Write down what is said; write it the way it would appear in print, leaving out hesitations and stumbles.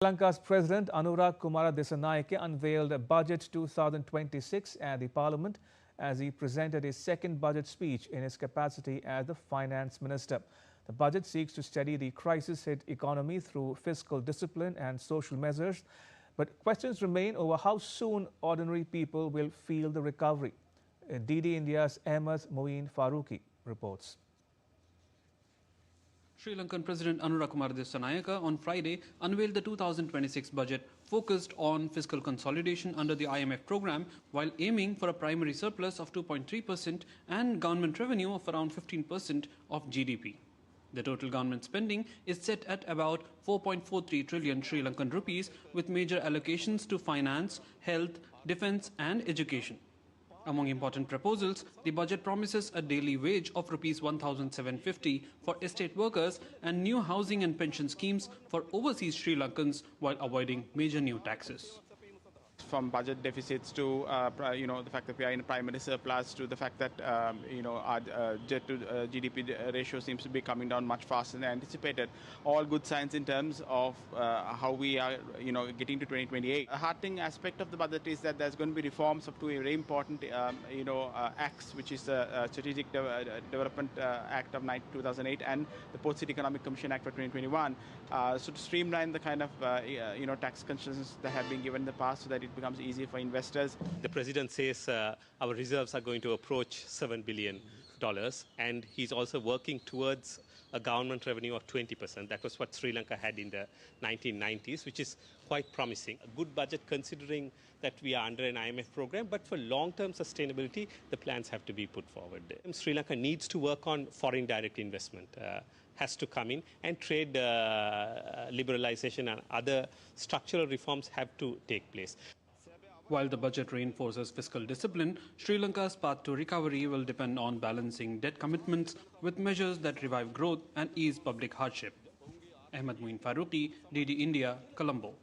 Sri Lanka's President Anurag Kumara Dissanayake unveiled Budget 2026 at the Parliament as he presented his second budget speech in his capacity as the Finance Minister. The budget seeks to steady the crisis-hit economy through fiscal discipline and social measures, but questions remain over how soon ordinary people will feel the recovery. DD India's Ahmed Moeen Faruqi reports. Sri Lankan President Anurag Kumara Dissanayake on Friday unveiled the 2026 budget focused on fiscal consolidation under the IMF program while aiming for a primary surplus of 2.3% and government revenue of around 15% of GDP. The total government spending is set at about 4.43 trillion Sri Lankan rupees with major allocations to finance, health, defence and education. Among important proposals, the budget promises a daily wage of Rs 1,750 for estate workers and new housing and pension schemes for overseas Sri Lankans while avoiding major new taxes. From budget deficits to the fact that we are in a primary surplus to the fact that our debt to GDP ratio seems to be coming down much faster than anticipated. All good signs in terms of how we are getting to 2028. A heartening aspect of the budget is that there's going to be reforms of two very important acts, which is the Strategic Development Act of 2008 and the Port City Economic Commission Act for 2021. So to streamline the kind of tax concessions that have been given in the past so that it becomes easier for investors. The president says our reserves are going to approach $7 billion, and he's also working towards a government revenue of 20%. That was what Sri Lanka had in the 1990s, which is quite promising. A good budget considering that we are under an IMF program, but for long-term sustainability, the plans have to be put forward. Sri Lanka needs to work on foreign direct investment. Has to come in, and trade liberalization and other structural reforms have to take place. While the budget reinforces fiscal discipline, Sri Lanka's path to recovery will depend on balancing debt commitments with measures that revive growth and ease public hardship. Ahmed Moeen Faruqi, DD India, Colombo.